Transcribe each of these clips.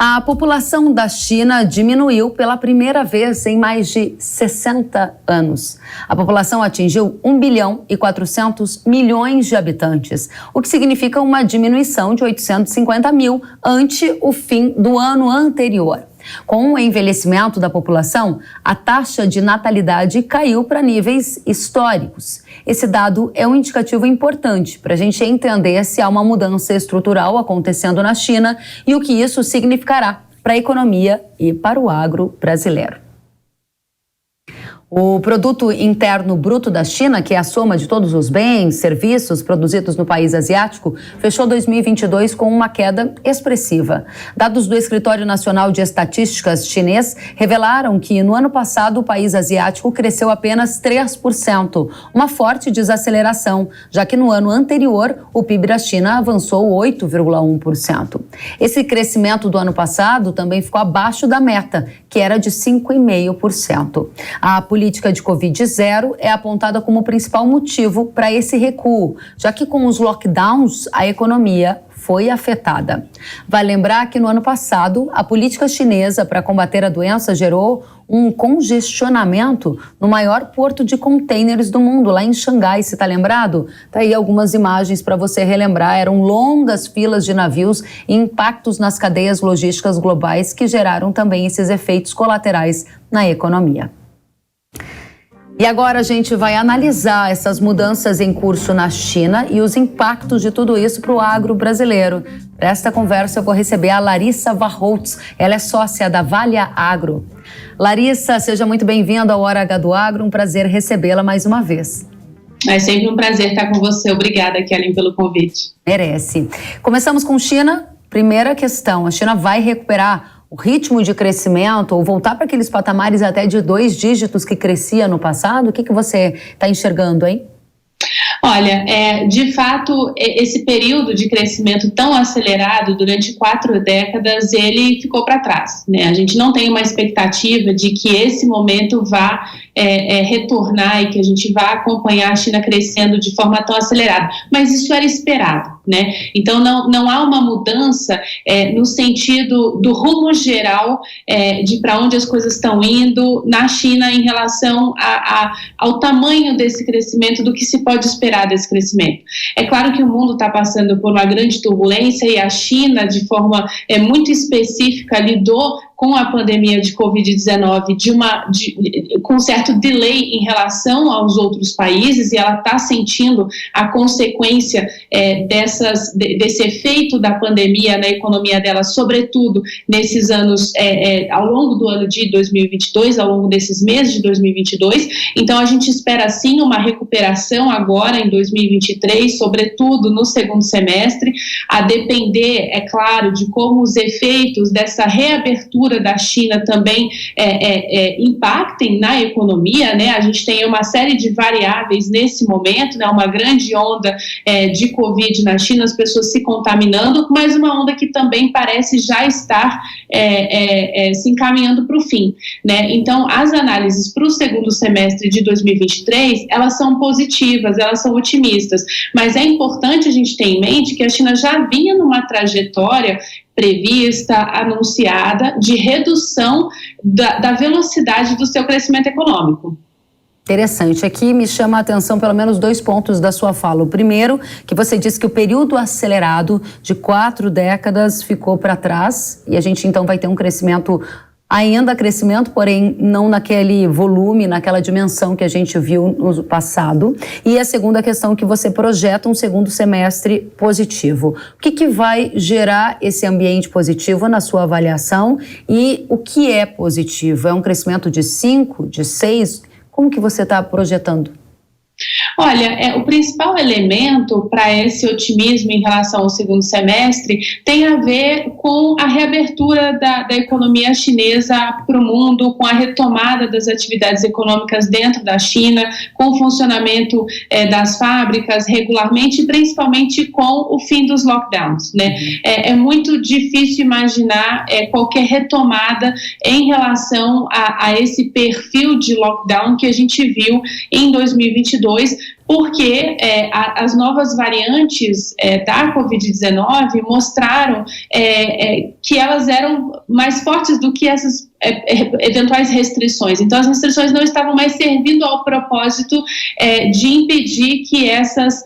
A população da China diminuiu pela primeira vez em mais de 60 anos. A população atingiu 1 bilhão e 400 milhões de habitantes, o que significa uma diminuição de 850 mil ante o fim do ano anterior. Com o envelhecimento da população, a taxa de natalidade caiu para níveis históricos. Esse dado é um indicativo importante para a gente entender se há uma mudança estrutural acontecendo na China e o que isso significará para a economia e para o agro brasileiro. O Produto Interno Bruto da China, que é a soma de todos os bens, serviços produzidos no país asiático, fechou 2022 com uma queda expressiva. Dados do Escritório Nacional de Estatísticas chinês revelaram que no ano passado o país asiático cresceu apenas 3%, uma forte desaceleração, já que no ano anterior o PIB da China avançou 8,1%. Esse crescimento do ano passado também ficou abaixo da meta, que era de 5,5%. A política de Covid-0 é apontada como o principal motivo para esse recuo, já que com os lockdowns a economia foi afetada. Vale lembrar que no ano passado a política chinesa para combater a doença gerou um congestionamento no maior porto de contêineres do mundo, lá em Xangai, se está lembrado? Tá aí algumas imagens para você relembrar. Eram longas filas de navios e impactos nas cadeias logísticas globais que geraram também esses efeitos colaterais na economia. E agora a gente vai analisar essas mudanças em curso na China e os impactos de tudo isso para o agro brasileiro. Para esta conversa eu vou receber a Larissa Warholtz, ela é sócia da Valia Agro. Larissa, seja muito bem-vinda ao Hora H do Agro, um prazer recebê-la mais uma vez. É sempre um prazer estar com você, obrigada, Kellen, pelo convite. Merece. Começamos com China. Primeira questão, a China vai recuperar o ritmo de crescimento ou voltar para aqueles patamares até de 2 dígitos que crescia no passado? O que você está enxergando, hein? Olha, de fato, esse período de crescimento tão acelerado durante 4 décadas, ele ficou para trás, né? A gente não tem uma expectativa de que esse momento vá retornar e que a gente vá acompanhar a China crescendo de forma tão acelerada, mas isso era esperado, né? Então não há uma mudança no sentido do rumo geral de para onde as coisas estão indo na China em relação ao tamanho desse crescimento, do que se pode esperar desse crescimento. É claro que o mundo está passando por uma grande turbulência e a China, de forma muito específica, lidou com a pandemia de Covid-19 com um certo delay em relação aos outros países, e ela está sentindo a consequência desse efeito da pandemia na economia dela, sobretudo nesses anos, ao longo do ano de 2022, ao longo desses meses de 2022. Então a gente espera sim uma recuperação agora em 2023, sobretudo no segundo semestre, a depender, é claro, de como os efeitos dessa reabertura da China também impactem na economia, né? A gente tem uma série de variáveis nesse momento, né? Uma grande onda de Covid na China, as pessoas se contaminando, mas uma onda que também parece já estar se encaminhando para o fim, né? Então, as análises para o segundo semestre de 2023, elas são positivas, elas são otimistas, mas é importante a gente ter em mente que a China já vinha numa trajetória prevista, anunciada, de redução da velocidade do seu crescimento econômico. Interessante. Aqui me chama a atenção pelo menos 2 pontos da sua fala. O primeiro, que você disse que o período acelerado de 4 décadas ficou para trás e a gente então vai ter um crescimento, porém não naquele volume, naquela dimensão que a gente viu no passado. E a segunda questão, que você projeta um segundo semestre positivo. O que vai gerar esse ambiente positivo na sua avaliação e o que é positivo? É um crescimento de 5, de 6? Como que você está projetando? Olha, o principal elemento para esse otimismo em relação ao segundo semestre tem a ver com a reabertura da economia chinesa para o mundo, com a retomada das atividades econômicas dentro da China, com o funcionamento das fábricas regularmente, e principalmente com o fim dos lockdowns, né? É muito difícil imaginar qualquer retomada em relação a esse perfil de lockdown que a gente viu em 2022, porque as novas variantes da Covid-19 mostraram que elas eram mais fortes do que essas eventuais restrições. Então, as restrições não estavam mais servindo ao propósito de impedir que essas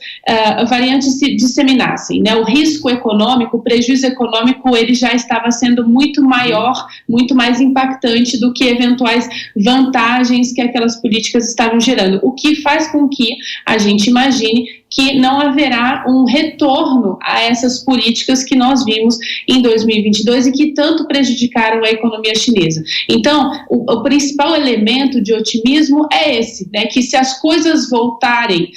variantes se disseminassem, né? O risco econômico, o prejuízo econômico, ele já estava sendo muito maior, muito mais impactante do que eventuais vantagens que aquelas políticas estavam gerando, o que faz com que a gente imagine que não haverá um retorno a essas políticas que nós vimos em 2022 e que tanto prejudicaram a economia chinesa. Então, o principal elemento de otimismo é esse, né, que se as coisas voltarem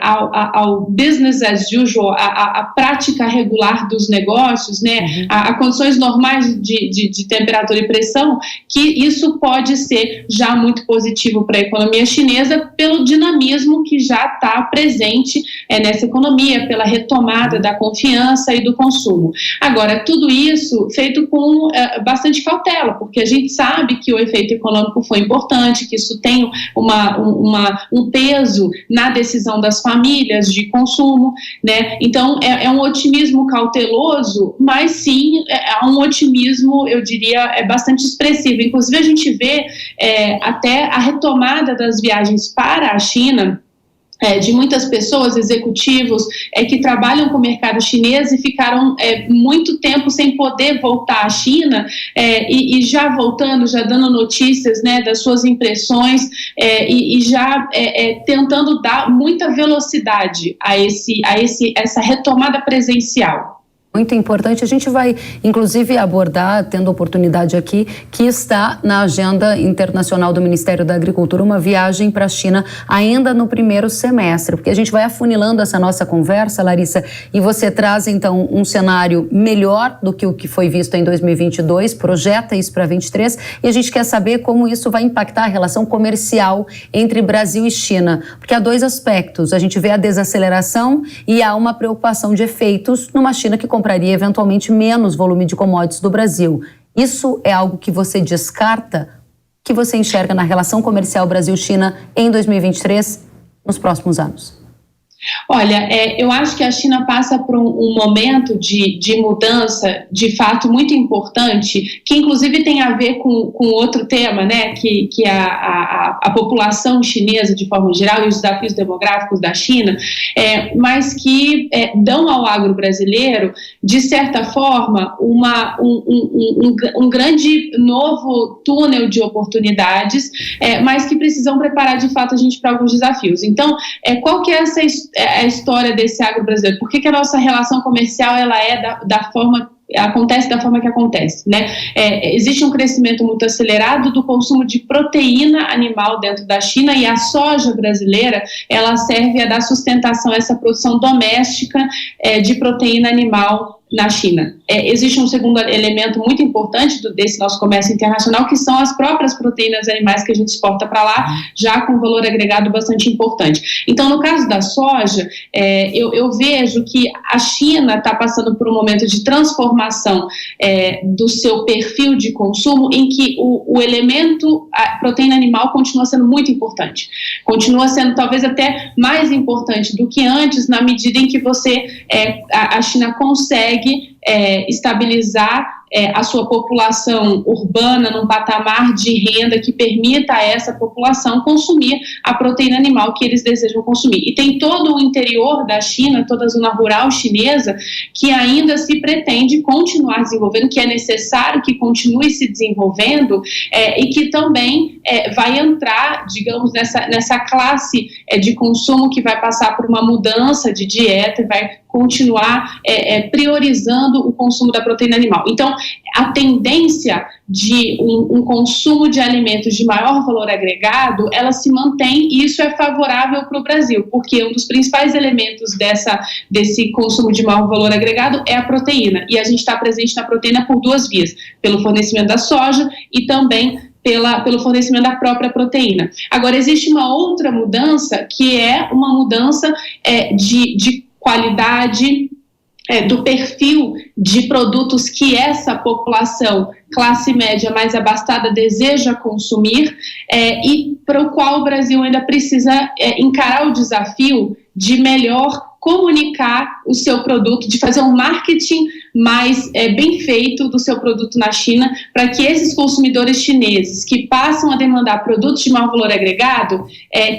ao business as usual, a prática regular dos negócios, né, a condições normais de temperatura e pressão, que isso pode ser já muito positivo para a economia chinesa pelo dinamismo que já está presente nessa economia, pela retomada da confiança e do consumo. Agora, tudo isso feito com bastante cautela, porque a gente sabe que o efeito econômico foi importante, que isso tem um peso na decisão das famílias de consumo, né? Então, é um otimismo cauteloso, mas sim, é um otimismo, eu diria, bastante expressivo. Inclusive, a gente vê até a retomada das viagens para a China, de muitas pessoas, executivos, que trabalham com o mercado chinês e ficaram muito tempo sem poder voltar à China, e já voltando, já dando notícias, né, das suas impressões, e já tentando dar muita velocidade a essa retomada presencial. Muito importante, a gente vai inclusive abordar, tendo oportunidade aqui, que está na agenda internacional do Ministério da Agricultura uma viagem para a China ainda no primeiro semestre, porque a gente vai afunilando essa nossa conversa, Larissa, e você traz então um cenário melhor do que o que foi visto em 2022, projeta isso para 2023, e a gente quer saber como isso vai impactar a relação comercial entre Brasil e China, porque há dois aspectos, a gente vê a desaceleração e há uma preocupação de efeitos numa China que compraria eventualmente menos volume de commodities do Brasil. Isso é algo que você descarta, que você enxerga na relação comercial Brasil-China em 2023, nos próximos anos? Olha, eu acho que a China passa por um momento de mudança, de fato, muito importante, que inclusive tem a ver com outro tema, né, que a população chinesa, de forma geral, e os desafios demográficos da China, mas que dão ao agro brasileiro, de certa forma, um grande novo túnel de oportunidades, mas que precisam preparar, de fato, a gente para alguns desafios. Então, qual que é a história desse agro brasileiro? Por que a nossa relação comercial ela acontece da forma que acontece, né? Existe um crescimento muito acelerado do consumo de proteína animal dentro da China, e a soja brasileira, ela serve a dar sustentação a essa produção doméstica de proteína animal na China. Existe um segundo elemento muito importante desse nosso comércio internacional, que são as próprias proteínas animais que a gente exporta para lá, já com valor agregado bastante importante. Então, no caso da soja, eu vejo que a China está passando por um momento de transformação do seu perfil de consumo, em que o elemento, a proteína animal, continua sendo muito importante. Continua sendo talvez até mais importante do que antes, na medida em que a China consegue estabilizar a sua população urbana num patamar de renda que permita a essa população consumir a proteína animal que eles desejam consumir. E tem todo o interior da China, toda a zona rural chinesa, que ainda se pretende continuar desenvolvendo, que é necessário que continue se desenvolvendo, e que também vai entrar, digamos, nessa classe de consumo que vai passar por uma mudança de dieta e vai continuar priorizando o consumo da proteína animal. Então, a tendência de um consumo de alimentos de maior valor agregado, ela se mantém, e isso é favorável para o Brasil, porque um dos principais elementos desse consumo de maior valor agregado é a proteína, e a gente está presente na proteína por duas vias, pelo fornecimento da soja e também pelo fornecimento da própria proteína. Agora, existe uma outra mudança, que é uma mudança de qualidade, do perfil de produtos que essa população classe média mais abastada deseja consumir, e para o qual o Brasil ainda precisa encarar o desafio de melhor comunicar o seu produto, de fazer um marketing mais bem feito do seu produto na China, para que esses consumidores chineses que passam a demandar produtos de maior valor agregado,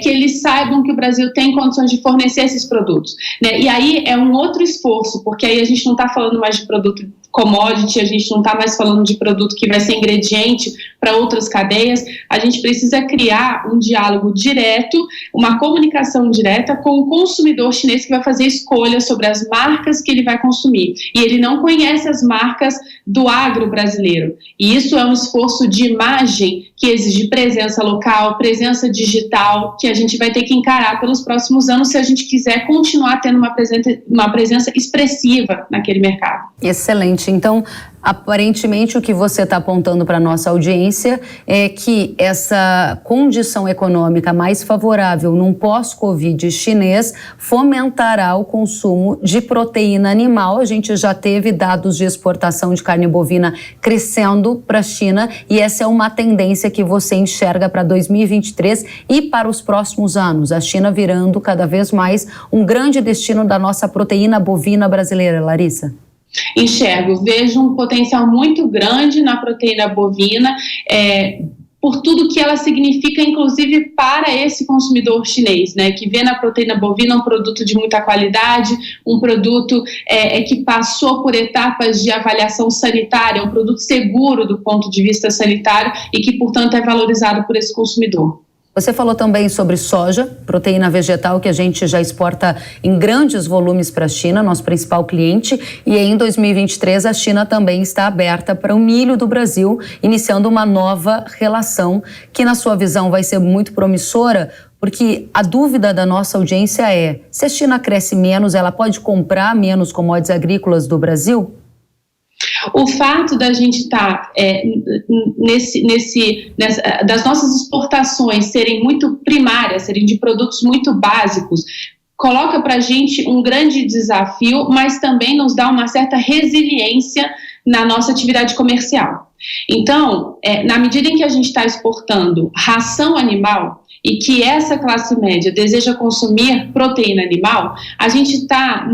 que eles saibam que o Brasil tem condições de fornecer esses produtos, né? E aí é um outro esforço, porque aí a gente não está falando mais de produto commodity, a gente não está mais falando de produto que vai ser ingrediente para outras cadeias, a gente precisa criar um diálogo direto, uma comunicação direta com o consumidor chinês que vai fazer escolhas sobre as marcas que ele vai consumir. E ele não conhece as marcas do agro brasileiro. E isso é um esforço de imagem que exige presença local, presença digital, que a gente vai ter que encarar pelos próximos anos se a gente quiser continuar tendo uma presença expressiva naquele mercado. Excelente. Então, aparentemente, o que você está apontando para a nossa audiência é que essa condição econômica mais favorável num pós-Covid chinês fomentará o consumo de proteína animal. A gente já teve dados de exportação de carne bovina crescendo para a China e essa é uma tendência que você enxerga para 2023 e para os próximos anos. A China virando cada vez mais um grande destino da nossa proteína bovina brasileira, Larissa. Enxergo, vejo um potencial muito grande na proteína bovina, por tudo que ela significa, inclusive para esse consumidor chinês, né, que vê na proteína bovina um produto de muita qualidade, um produto que passou por etapas de avaliação sanitária, um produto seguro do ponto de vista sanitário e que, portanto, é valorizado por esse consumidor. Você falou também sobre soja, proteína vegetal que a gente já exporta em grandes volumes para a China, nosso principal cliente, e em 2023 a China também está aberta para o milho do Brasil, iniciando uma nova relação que, na sua visão, vai ser muito promissora, porque a dúvida da nossa audiência é, se a China cresce menos, ela pode comprar menos commodities agrícolas do Brasil? O fato da gente estar das nossas exportações serem muito primárias, serem de produtos muito básicos, coloca para a gente um grande desafio, mas também nos dá uma certa resiliência na nossa atividade comercial. Então, na medida em que a gente está exportando ração animal, e que essa classe média deseja consumir proteína animal, a gente está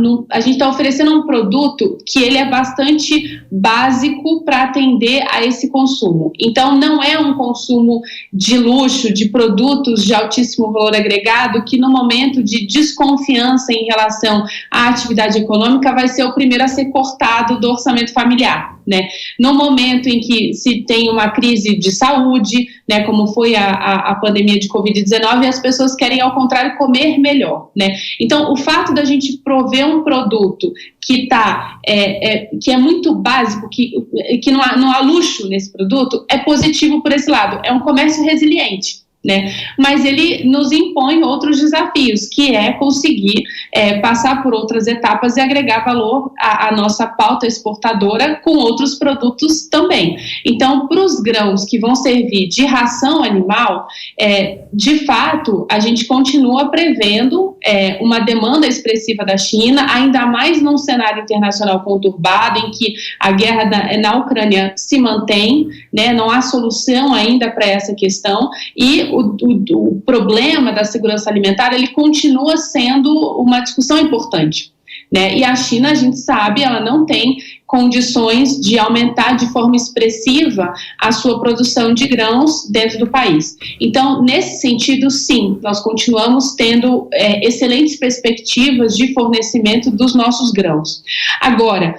oferecendo um produto que ele é bastante básico para atender a esse consumo. Então, não é um consumo de luxo, de produtos de altíssimo valor agregado, que no momento de desconfiança em relação à atividade econômica vai ser o primeiro a ser cortado do orçamento familiar, né? No momento em que se tem uma crise de saúde, né, como foi a pandemia de Covid-19, as pessoas querem, ao contrário, comer melhor, né? Então, o fato da gente prover um produto que é muito básico, que não há luxo nesse produto, é positivo por esse lado. É um comércio resiliente, né? Mas ele nos impõe outros desafios, que é conseguir passar por outras etapas e agregar valor à nossa pauta exportadora com outros produtos também. Então, para os grãos que vão servir de ração animal, de fato, a gente continua prevendo uma demanda expressiva da China, ainda mais num cenário internacional conturbado, em que a guerra na Ucrânia se mantém, né? Não há solução ainda para essa questão, e o problema da segurança alimentar, ele continua sendo uma discussão importante, né? E a China, a gente sabe, ela não tem condições de aumentar de forma expressiva a sua produção de grãos dentro do país. Então, nesse sentido, sim, nós continuamos tendo excelentes perspectivas de fornecimento dos nossos grãos. Agora,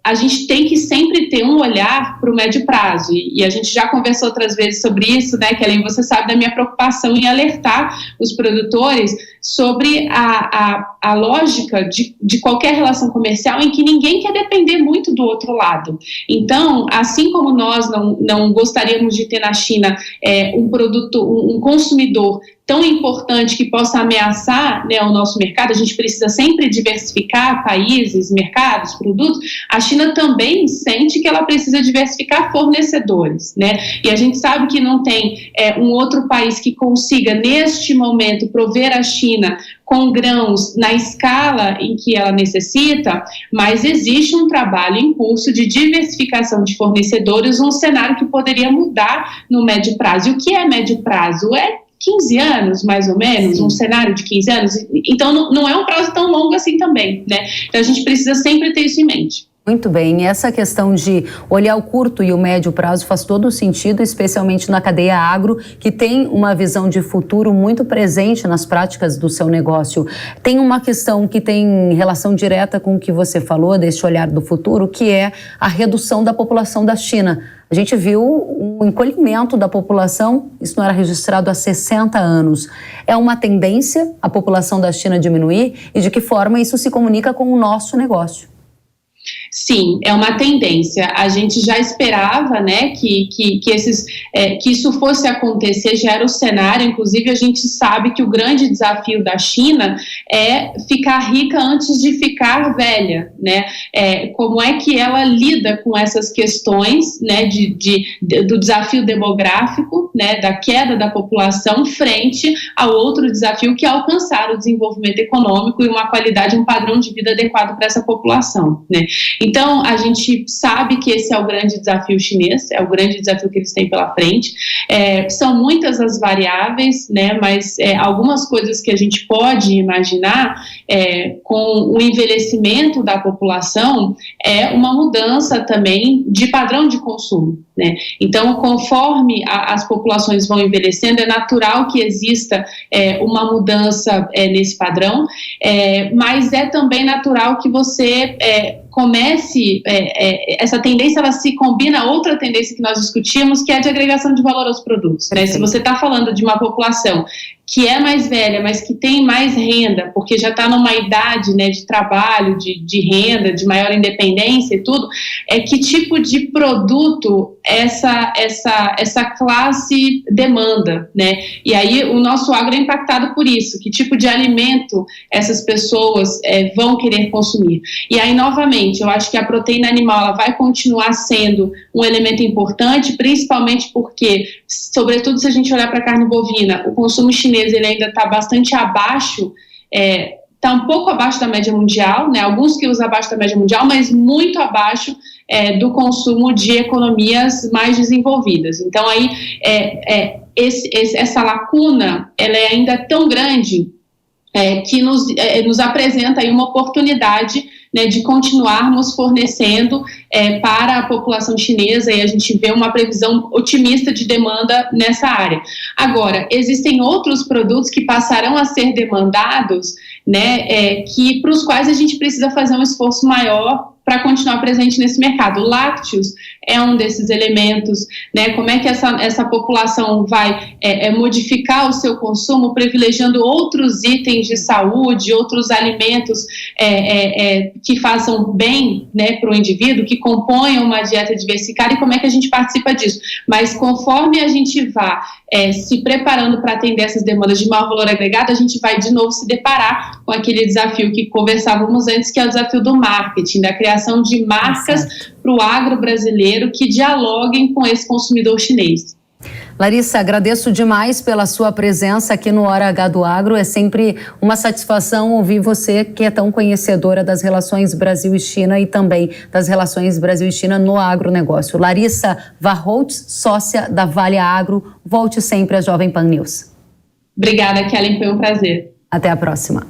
a gente tem que sempre ter um olhar para o médio prazo, e a gente já conversou outras vezes sobre isso, né, Kellen? Você sabe da minha preocupação em alertar os produtores sobre a lógica de qualquer relação comercial em que ninguém quer depender muito do outro lado. Então, assim como nós não gostaríamos de ter na China um consumidor tão importante que possa ameaçar, né, o nosso mercado, a gente precisa sempre diversificar países, mercados, produtos, a China também sente que ela precisa diversificar fornecedores, né? E a gente sabe que não tem um outro país que consiga, neste momento, prover a China com grãos na escala em que ela necessita, mas existe um trabalho em curso de diversificação de fornecedores, um cenário que poderia mudar no médio prazo. E o que é médio prazo? É 15 anos, mais ou menos, sim, um cenário de 15 anos. Então, não é um prazo tão longo assim também, né? Então, a gente precisa sempre ter isso em mente. Muito bem, essa questão de olhar o curto e o médio prazo faz todo sentido, especialmente na cadeia agro, que tem uma visão de futuro muito presente nas práticas do seu negócio. Tem uma questão que tem relação direta com o que você falou, desse olhar do futuro, que é a redução da população da China. A gente viu um encolhimento da população, isso não era registrado há 60 anos. É uma tendência a população da China diminuir e de que forma isso se comunica com o nosso negócio? Sim, é uma tendência. A gente já esperava, né, que isso fosse acontecer, já era o cenário. Inclusive, a gente sabe que o grande desafio da China é ficar rica antes de ficar velha, né? Como é que ela lida com essas questões, né, do desafio demográfico, né, da queda da população frente ao outro desafio que é alcançar o desenvolvimento econômico e uma qualidade, um padrão de vida adequado para essa população, né? Então, a gente sabe que esse é o grande desafio chinês, é o grande desafio que eles têm pela frente. São muitas as variáveis, né, mas algumas coisas que a gente pode imaginar com o envelhecimento da população é uma mudança também de padrão de consumo, né? Então, conforme as populações vão envelhecendo, é natural que exista uma mudança nesse padrão, mas é também natural que você comece, essa tendência ela se combina a outra tendência que nós discutimos, que é a de agregação de valor aos produtos, né? Se você está falando de uma população que é mais velha, mas que tem mais renda, porque já está numa idade, né, de trabalho, de renda, de maior independência e tudo, que tipo de produto essa classe demanda, né? E aí o nosso agro é impactado por isso, que tipo de alimento essas pessoas vão querer consumir. E aí, novamente, eu acho que a proteína animal ela vai continuar sendo um elemento importante, principalmente porque, sobretudo se a gente olhar para a carne bovina, o consumo chinês ele ainda está bastante abaixo, está um pouco abaixo da média mundial, né? Alguns quilos abaixo da média mundial, mas muito abaixo do consumo de economias mais desenvolvidas. Então, aí, essa lacuna ela é ainda tão grande que nos apresenta aí uma oportunidade, né, de continuarmos fornecendo para a população chinesa, e a gente vê uma previsão otimista de demanda nessa área. Agora, existem outros produtos que passarão a ser demandados, né, para os quais a gente precisa fazer um esforço maior para continuar presente nesse mercado. Lácteos é um desses elementos, né? Como é que essa população vai modificar o seu consumo, privilegiando outros itens de saúde, outros alimentos que façam bem, né, para o indivíduo, que componham uma dieta diversificada, e como é que a gente participa disso. Mas conforme a gente vá se preparando para atender essas demandas de maior valor agregado, a gente vai de novo se deparar com aquele desafio que conversávamos antes, que é o desafio do marketing, da criação de marcas para o agro brasileiro que dialoguem com esse consumidor chinês. Larissa, agradeço demais pela sua presença aqui no Hora H do Agro. É sempre uma satisfação ouvir você, que é tão conhecedora das relações Brasil e China e também das relações Brasil e China no agronegócio. Larissa Warholtz, sócia da Vale Agro. Volte sempre à Jovem Pan News. Obrigada, Kellen, foi um prazer. Até a próxima.